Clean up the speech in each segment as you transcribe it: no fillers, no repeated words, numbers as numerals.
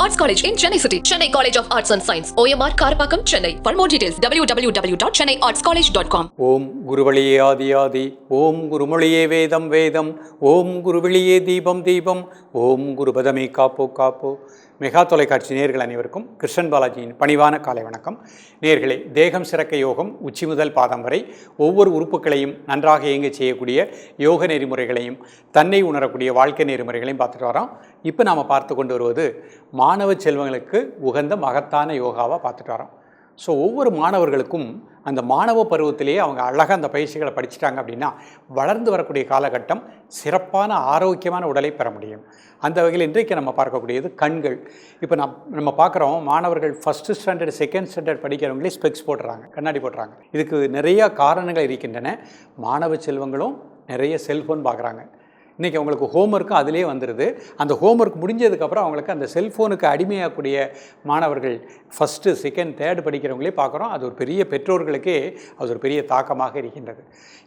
Arts College in Chennai City. Chennai College of Arts and Science. OMR Karapakam, Chennai. For more details, www.chennaiartscollege.com. ஓம் குருவழியே ஆதியாதி, ஓம் குருமொழியே வேதம் வேதம், ஓம் குருவெளியே தீபம் தீபம், ஓம் குருபதமே காப்போ காப்போ. Mega தொலைக்காட்சி நேயர்கள் அனைவருக்கும் கிருஷ்ணன் பாலாஜியின் பணிவான காலை வணக்கம். நேயர்களே, தேகம் சிறக்க யோகம் உச்சி முதல் பாதம் வரை ஒவ்வொரு உறுப்புகளையும் நன்றாக இயங்க செய்யக்கூடிய யோக நெறிமுறைகளையும் தன்னை உணரக்கூடிய வாழ்க்கை நெறிமுறைகளையும் பார்த்துட்டு வரோம். இப்போ நாம் பார்த்து கொண்டு வருவது மாணவ செல்வங்களுக்கு உகந்த மகத்தான யோகாவாக பார்த்துட்டு வரோம். ஸோ ஒவ்வொரு மாணவர்களுக்கும் அந்த மாணவ பருவத்திலேயே அவங்க அழகாக அந்த பயிற்சிகளை படிச்சுட்டாங்க அப்படின்னா வளர்ந்து வரக்கூடிய காலகட்டம் சிறப்பான ஆரோக்கியமான உடலை பெற முடியும். அந்த வகையில் இன்றைக்கு நம்ம பார்க்கக்கூடியது கண்கள். இப்போ நம்ம பார்க்குறோம், மாணவர்கள் ஃபஸ்ட்டு ஸ்டாண்டர்ட் செகண்ட் ஸ்டாண்டர்ட் படிக்கிறவங்களே ஸ்பெக்ஸ் போடுறாங்க, கண்ணாடி போடுறாங்க. இதுக்கு நிறையா காரணங்கள் இருக்கின்றன. மாணவ செல்வங்களும் நிறைய செல்ஃபோன் பார்க்குறாங்க. இன்றைக்கி அவங்களுக்கு ஹோம்ஒர்க்கும் அதிலே வந்துடுது. அந்த ஹோம்ஒர்க் முடிஞ்சதுக்கப்புறம் அவங்களுக்கு அந்த செல்ஃபோனுக்கு அடிமையாகக்கூடிய மாணவர்கள் ஃபஸ்ட்டு செகண்ட் தேர்டு படிக்கிறவங்களே பார்க்குறோம். அது ஒரு பெரிய பெற்றோர்களுக்கே அது ஒரு பெரிய தாக்கமாக இருக்கின்றது.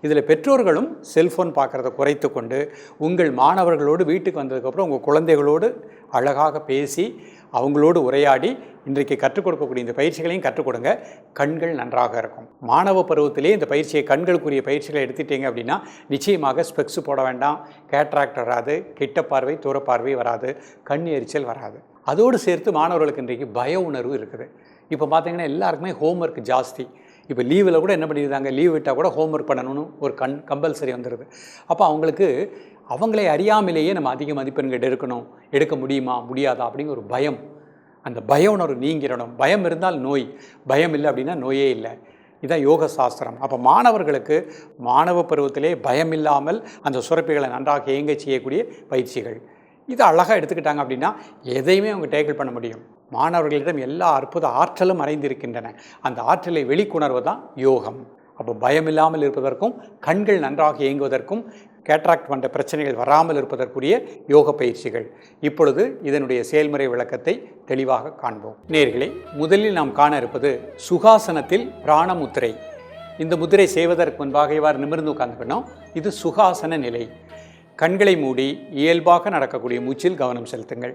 இதில் பெற்றோர்களும் செல்ஃபோன் பார்க்குறத குறைத்து கொண்டு உங்கள் மாணவர்களோடு வீட்டுக்கு வந்ததுக்கப்புறம் உங்கள் குழந்தைகளோடு அழகாக பேசி அவங்களோடு உரையாடி இன்றைக்கு கற்றுக் கொடுக்கக்கூடிய இந்த பயிற்சிகளையும் கற்றுக் கொடுங்க. கண்கள் நன்றாக இருக்கும். மாணவ பருவத்திலே இந்த பயிற்சியை கண்களுக்குரிய பயிற்சிகளை எடுத்துட்டீங்க அப்படின்னா நிச்சயமாக ஸ்பெக்ஸ் போட வேண்டாம், கேட்ராக்ட் வராது, கிட்ட பார்வை தூரப்பார்வை வராது, கண் எரிச்சல் வராது. அதோடு சேர்த்து மாணவர்களுக்கு இன்றைக்கு பய உணர்வு இருக்குது. இப்போ பார்த்தீங்கன்னா எல்லாருக்குமே ஹோம்ஒர்க் ஜாஸ்தி. இப்போ லீவில் கூட என்ன பண்ணியிருந்தாங்க, லீவ் விட்டால் கூட ஹோம்ஒர்க் பண்ணணும்னு ஒரு கம்பல்சரி வந்துடுது. அப்போ அவங்களுக்கு அவங்களே அறியாமலேயே நம்ம அதிக மதிப்பெண்கள் எடுக்க முடியுமா முடியாதா அப்படிங்கிற ஒரு பயம். அந்த பய உணர்வு நீங்கிடணும். பயம் இருந்தால் நோய், பயம் இல்லை அப்படின்னா நோயே இல்லை. இதுதான் யோக சாஸ்திரம். அப்போ மாணவர்களுக்கு மாணவ பருவத்திலே பயம் இல்லாமல் அந்த சுரப்பிகளை நன்றாக இயங்க செய்யக்கூடிய பயிற்சிகள் இதை அழகாக எடுத்துக்கிட்டாங்க அப்படின்னா எதையுமே அவங்க டேக்கிள் பண்ண முடியும். மாணவர்களிடம் எல்லா அற்புத ஆற்றலும் மறைந்திருக்கின்றன. அந்த ஆற்றலை வெளிக்கொணர்வு தான் யோகம். அப்போ பயம் இல்லாமல் இருப்பதற்கும் கண்கள் நன்றாக இயங்குவதற்கும் கேட்ராக்ட் போன்ற பிரச்சனைகள் வராமல் இருப்பதற்குரிய யோக பயிற்சிகள். இப்பொழுது இதனுடைய செயல்முறை விளக்கத்தை தெளிவாக காண்போம். நேயர்களே, முதலில் நாம் காண இருப்பது சுகாசனத்தில் பிராண முத்திரை. இந்த முத்திரை செய்வதற்கு முன்பாக இவ்வாறு நிமிர்ந்து உட்கார்ந்துக்கணும். இது சுகாசன நிலை. கண்களை மூடி இயல்பாக நடக்கக்கூடிய மூச்சில் கவனம் செலுத்துங்கள்.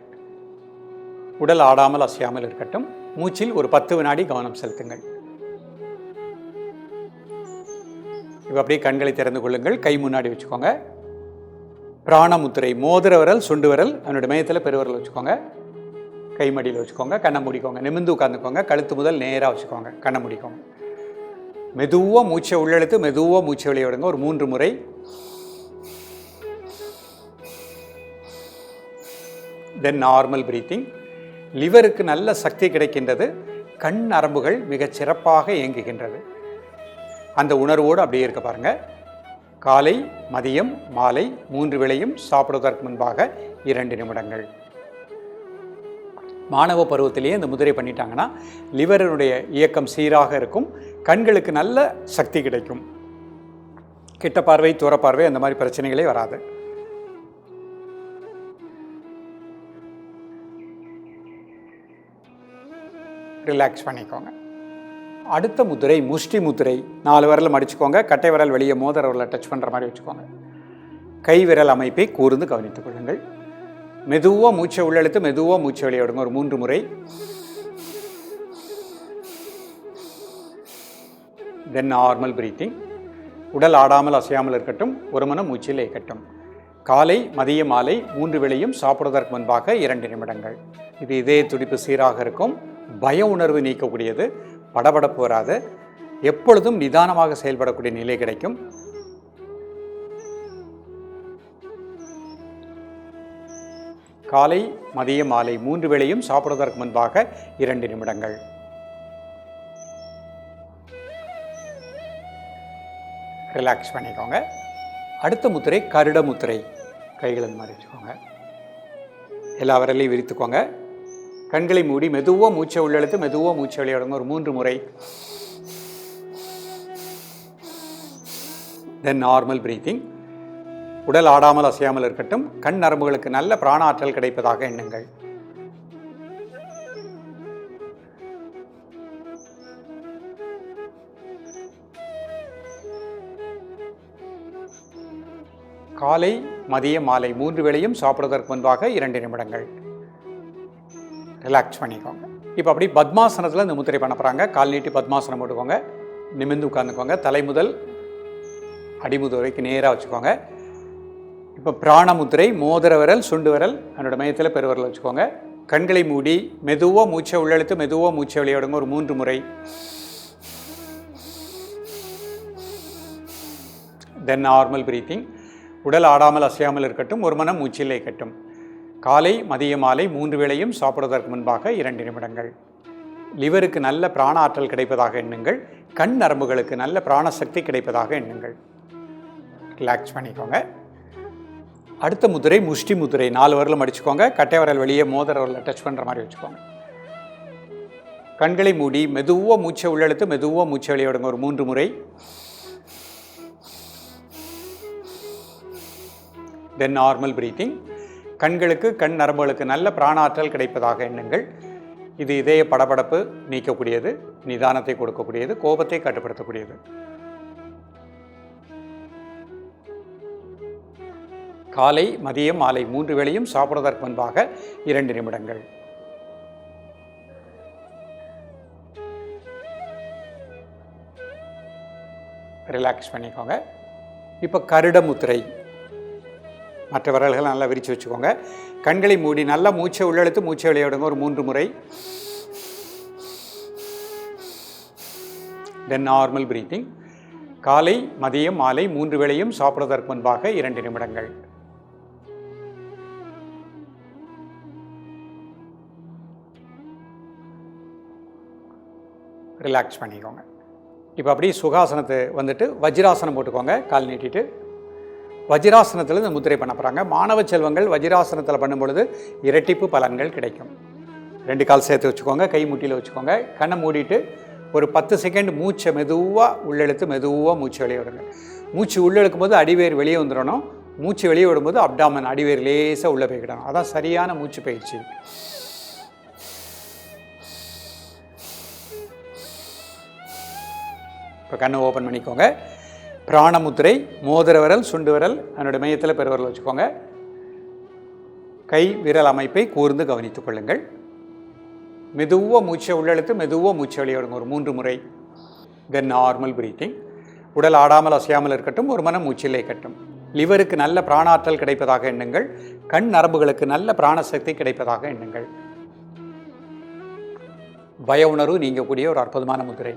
உடல் ஆடாமல் அசையாமல் இருக்கட்டும். மூச்சில் ஒரு 10 வினாடி கவனம் செலுத்துங்கள். இப்போ அப்படியே கண்களை திறந்து கொள்ளுங்கள். கை முன்னாடி வச்சுக்கோங்க. பிராணமுத்திரை. மோதிர விரல் சுண்டு விரல் அதனுடைய மையத்தில் பெருவிரல் வச்சுக்கோங்க. கை மடியில் வச்சுக்கோங்க. கண்ணை மூடிக்கோங்க. நிமிர்ந்து உட்காந்துக்கோங்க. கழுத்து முதல் நேராக வச்சுக்கோங்க. கண்ணை மூடிக்கோங்க. மெதுவாக மூச்சை உள்ளெழுத்து மெதுவாக மூச்சை வெளியே விடுங்க. ஒரு 3 முறை. தென் நார்மல் பிரீத்திங். லிவருக்கு நல்ல சக்தி கிடைக்கின்றது. கண் நரம்புகள் மிகச் சிறப்பாக இயங்குகின்றது. அந்த உணர்வோடு அப்படியே இருக்க பாருங்கள். காலை மதியம் மாலை 3 வேளையும் சாப்பிடுவதற்கு முன்பாக 2 நிமிடங்கள். மாணவ பருவத்திலேயே இந்த முதிரை பண்ணிட்டாங்கன்னா லிவரினுடைய இயக்கம் சீராக இருக்கும். கண்களுக்கு நல்ல சக்தி கிடைக்கும். கிட்ட பார்வை தூரப்பார்வை அந்த மாதிரி பிரச்சனைகளே வராது. ரிலாக்ஸ் பண்ணிக்கோங்க. அடுத்த முத்திரை முஷ்டி முத்திரை. 4 விரலை மடிச்சுக்கோங்க. கட்டை விரல் வெளியே மோதிர விரலை டச் பண்ணுற மாதிரி வச்சுக்கோங்க. கை விரல் அமைப்பை கூர்ந்து கவனித்துக் கொள்ளுங்கள். மெதுவாக மூச்சை உள்ளெழுத்து மெதுவாக மூச்சை வெளியே விடுங்க. ஒரு 3 முறை. தென் நார்மல் பிரீத்திங். உடல் ஆடாமல் அசையாமல் இருக்கட்டும். ஒரு மனம் மூச்சில் இயக்கட்டும். காலை மதிய மாலை 3 வேளையும் சாப்பிடுவதற்கு முன்பாக 2 நிமிடங்கள். இது இதய துடிப்பு சீராக இருக்கும். பய உணர்வு நீக்கக்கூடியது. படபடப்பு வராது. எப்பொழுதும் நிதானமாக செயல்படக்கூடிய நிலை கிடைக்கும். காலை மதிய மாலை 3 வேளையும் சாப்பிடுவதற்கு முன்பாக 2 நிமிடங்கள். ரிலாக்ஸ் பண்ணிக்கோங்க. அடுத்த முத்திரை கருட முத்திரை. கைகளை மாதிரி வச்சுக்கோங்க. எல்லா விரலையும் விரித்துக்கோங்க. கண்களை மூடி மெதுவாக மூச்சை உள்ளெழுத்து மெதுவாக மூச்சை வெளியே விடுங்க. ஒரு 3 முறை. தென் நார்மல் பிரீத்திங். உடல் ஆடாமல் அசையாமல் இருக்கட்டும். கண் நரம்புகளுக்கு நல்ல பிராண ஆற்றல் கிடைப்பதாக எண்ணுங்கள். காலை மதிய மாலை 3 வேளையும் சாப்பிடுவதற்கு முன்பாக 2 நிமிடங்கள். ரிலாக்ஸ் பண்ணிக்கோங்க. இப்போ அப்படி பத்மாசனத்தில் இந்த முத்திரை பண்ண போகிறாங்க. கால் நீட்டி பத்மாசனம் போட்டுக்கோங்க. நிமிர்ந்து உட்காந்துக்கோங்க. தலை முதல் அடிமுது வரைக்கும் நேராக வச்சுக்கோங்க. இப்போ பிராண முத்திரை, மோதிர விரல், சுண்டு விரல் அதனோட மையத்தில் பெருவிரல் வச்சுக்கோங்க. கண்களை மூடி மெதுவாக மூச்சை உள்ளெழுத்து மெதுவாக மூச்சை வெளியிடுங்க. ஒரு 3 முறை. தென் நார்மல் பிரீத்திங். உடல் ஆடாமல் அசையாமல் இருக்கட்டும். ஒரு மனம் மூச்சில் இருக்கட்டும். காலை மதிய மாலை 3 வேளையும் சாப்பிடுவதற்கு முன்பாக 2 நிமிடங்கள். லிவருக்கு நல்ல பிராண ஆற்றல் கிடைப்பதாக எண்ணுங்கள். கண் நரம்புகளுக்கு நல்ல பிராணசக்தி கிடைப்பதாக எண்ணுங்கள். ரிலாக்ஸ் பண்ணிக்கோங்க. அடுத்த முதிரை முஷ்டி முதிரை. 4 விரலும் அடிச்சுக்கோங்க. கட்டை விரல் வெளியே மோதிர விரலை டச் பண்ணுற மாதிரி வச்சுக்கோங்க. கண்களை மூடி மெதுவாக மூச்சை உள்ளெழுத்து மெதுவாக மூச்சை வெளியிடுங்க. ஒரு 3 முறை. தென் நார்மல் பிரீத்திங். கண்களுக்கு கண் நரம்புகளுக்கு நல்ல பிராணாற்றல் கிடைப்பதாக எண்ணுங்கள். இது இதய படபடப்பு நீக்கக்கூடியது, நிதானத்தை கொடுக்கக்கூடியது, கோபத்தை கட்டுப்படுத்தக்கூடியது. காலை மதியம் மாலை 3 வேளையும் சாப்பிடுவதற்கு முன்பாக 2 நிமிடங்கள். ரிலாக்ஸ் பண்ணிக்கோங்க. இப்போ கருட முத்திரை. மற்ற விரல்களை நல்லா விரித்து வச்சுக்கோங்க. கண்களை மூடி நல்லா மூச்சை உள்ளெழுத்து மூச்சை வெளியிடுங்க. ஒரு 3 முறை. தென் நார்மல் பிரீத்திங். காலை மதியம் மாலை 3 வேளையும் சாப்பிடுவதற்கு முன்பாக 2 நிமிடங்கள். ரிலாக்ஸ் பண்ணிக்கோங்க. இப்போ அப்படியே சுகாசனத்தை வந்துட்டு வஜ்ராசனம் போட்டுக்கோங்க. கால் நீட்டிட்டு வஜ்ராசனத்தில் இந்த முத்திரை பண்ண போகிறாங்க. மாணவ செல்வங்கள் வஜ்ராசனத்தில் பண்ணும்பொழுது இரட்டிப்பு பலன்கள் கிடைக்கும். 2 கால் சேர்த்து வச்சுக்கோங்க. கை முட்டியில் வச்சுக்கோங்க. கண்ணை மூடிட்டு ஒரு 10 செகண்ட் மூச்சை மெதுவாக உள்ளெழுத்து மெதுவாக மூச்சு வெளியே விடுங்க. மூச்சு உள்ளெழுக்கும் போது அடிவேர் வெளியே வந்துடணும். மூச்சு வெளியே விடும்போது அப்டாமன் அடிவேர் லேசாக உள்ளே போய்க்கிடணும். அதான் சரியான மூச்சு பயிற்சி. இப்போ கண்ணை ஓப்பன் பண்ணிக்கோங்க. பிராணமுத்திரை, மோதிர விரல், சுண்டு விரல் அதனுடைய மையத்தில் பெருவிரல் வச்சுக்கோங்க. கை விரல் அமைப்பை கூர்ந்து கவனித்துக் கொள்ளுங்கள். மெதுவாக மூச்சை உள்ளெழுத்து மெதுவாக மூச்சை வெளியிடுங்க. ஒரு 3 முறை. தென் நார்மல் பிரீத்திங். உடல் ஆடாமல் அசையாமல் இருக்கட்டும். ஒரு மனம் மூச்சில் இருக்கட்டும். லிவருக்கு நல்ல பிராணாற்றல் கிடைப்பதாக எண்ணுங்கள். கண் நரம்புகளுக்கு நல்ல பிராணசக்தி கிடைப்பதாக எண்ணுங்கள். பய உணர்வு நீங்கக்கூடிய ஒரு அற்புதமான முத்திரை.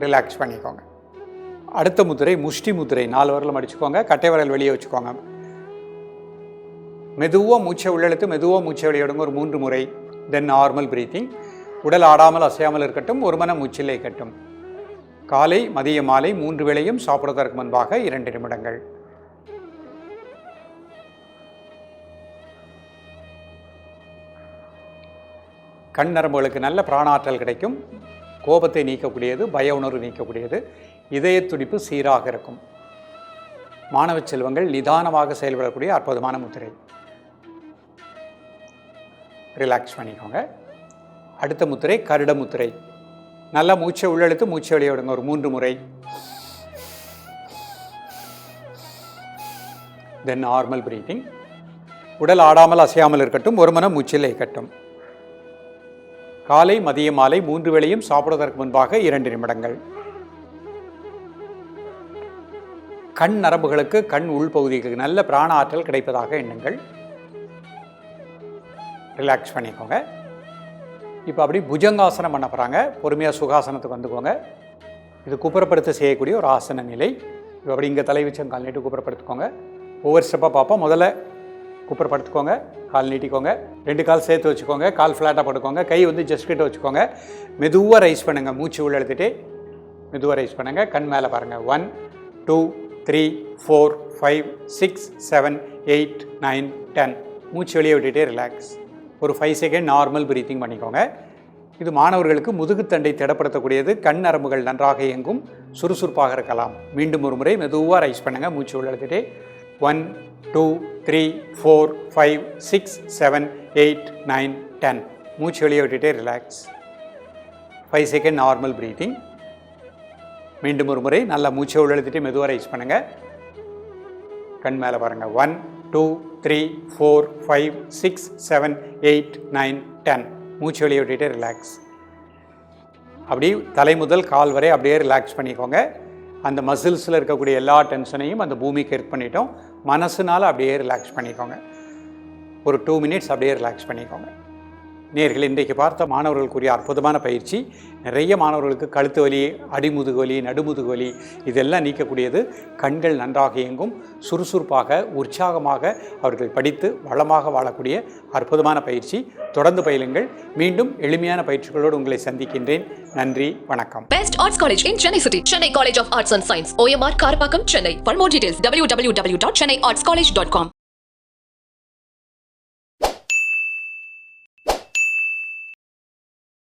ரிலாக்ஸ் பண்ணிக்கோங்க. அடுத்த முத்திரை முஷ்டி முத்திரை. 4 விரலும் அடிச்சுக்கோங்க. கட்டை விரல் வெளியே வச்சுக்கோங்க. மெதுவாக மூச்சை உள்ளெழுத்து மெதுவாக மூச்சை வெளியிடுங்க. ஒரு 3 முறை. தென் நார்மல் பிரீத்திங். உடல் ஆடாமல் அசையாமல் இருக்கட்டும். ஒரு மனம் மூச்சில் இருக்கட்டும். காலை மதிய மாலை 3 வேளையும் சாப்பிடுவதற்கு முன்பாக 2 நிமிடங்கள். கண் நரம்புகளுக்கு நல்ல பிராணாற்றல் கிடைக்கும். கோபத்தை நீக்கக்கூடியது, பய உணர்வு நீக்கக்கூடியது, இதய துடிப்பு சீராக இருக்கும். மாணவ செல்வங்கள் நிதானமாக செயல்படக்கூடிய அற்புதமான முத்திரை. ரிலாக்ஸ் பண்ணிக்கோங்க. அடுத்த முத்திரை கருட முத்திரை. நல்லா மூச்சை உள்ளெழுத்து மூச்சை வெளியே விடுங்க. ஒரு 3 முறை. தென் நார்மல் பிரீத்திங். உடல் ஆடாமல் அசையாமல் இருக்கட்டும். ஒரு மனம் மூச்சில் இருக்கட்டும். காலை மதிய மாலை 3 வேளையும் சாப்பிடுவதற்கு முன்பாக 2 நிமிடங்கள். கண் நரம்புகளுக்கு கண் உள்பகுதிக்கு நல்ல பிராண ஆற்றல் கிடைப்பதாக எண்ணுங்கள். ரிலாக்ஸ் பண்ணிக்கோங்க. இப்போ அப்படி புஜங்காசனம் பண்ண போகிறாங்க. பொறுமையாக சுகாசனத்துக்கு வந்துக்கோங்க. இது குப்புறப்படுத்த செய்யக்கூடிய ஒரு ஆசன நிலை. இப்போ அப்படி இங்கே தலை வச்சு கால் நீட்டி குப்புறப்படுத்திக்கோங்க. ஒவ்வொரு ஸ்டெப்பாக பார்ப்போம். முதல்ல குப்புறப்படுத்திக்கோங்க. கால் நீட்டிக்கோங்க. 2 கால் சேர்த்து வச்சுக்கோங்க. கால் ஃப்ளாட்டாக படுக்கோங்க. கை வந்து ஜஸ்ட் கிட்ட வச்சுக்கோங்க. மெதுவாக ரைஸ் பண்ணுங்கள். மூச்சு உள்ள எடுத்துகிட்டே மெதுவாக ரைஸ் பண்ணுங்கள். கண் மேலே பாருங்கள். 1 2 3 4 5 6 7 8 9 10. மூச்சு வெளியே விட்டுகிட்டே ரிலாக்ஸ். ஒரு 5 செகண்ட் நார்மல் பிரீத்திங் பண்ணிக்கோங்க. இது மாணவர்களுக்கு முதுகுத்தண்டை திடப்படுத்தக்கூடியது. கண் நரம்புகள் நன்றாக இயங்கும், சுறுசுறுப்பாக இருக்கலாம். மீண்டும் ஒரு முறை மெதுவாக ரைஸ் பண்ணுங்கள். மூச்சு உள்ள எடுத்துகிட்டே 1 2 3 4 5 6 7 8 9 10. மூச்சு வெளியே விட்டுகிட்டே ரிலாக்ஸ். 5 second normal breathing. மீண்டும் ஒரு முறை நல்லா மூச்சை உள்ளெழுத்துட்டு மெதுவாக ரைஸ் பண்ணுங்கள். கண் மேலே பாருங்கள். 1 2 3 4 5 6 7 8 9 10. மூச்சு வெளியே விட்டுட்டு ரிலாக்ஸ். அப்படி தலை முதல் கால் வரை அப்படியே ரிலாக்ஸ் பண்ணிக்கோங்க. அந்த மசில்ஸில் இருக்கக்கூடிய எல்லா டென்ஷனையும் அந்த பூமிக்கு எர்த் பண்ணிட்டோம். மனசுனால அப்படியே ரிலாக்ஸ் பண்ணிக்கோங்க. ஒரு 2 மினிட்ஸ் அப்படியே ரிலாக்ஸ் பண்ணிக்கோங்க. நேயர்கள், இன்றைக்கு பார்த்த மாணவர்களுக்குரிய அற்புதமான பயிற்சி. நிறைய மாணவர்களுக்கு கழுத்து வலி, அடிமுதுகு வலி, நடுமுதுகு வலி இதெல்லாம் நீக்கக்கூடியது. கண்கள் நன்றாக இயங்கும், சுறுசுறுப்பாக உற்சாகமாக அவர்கள் படித்து வளமாக வாழக்கூடிய அற்புதமான பயிற்சி. தொடர்ந்து பயிலுங்கள். மீண்டும் எளிமையான பயிற்சிகளோடு உங்களை சந்திக்கின்றேன். நன்றி, வணக்கம். Best Arts College in Chennai City. Chennai College of Arts and Science. OMR Karpakkam, Chennai. For more details, www.chennaiartscollege.com.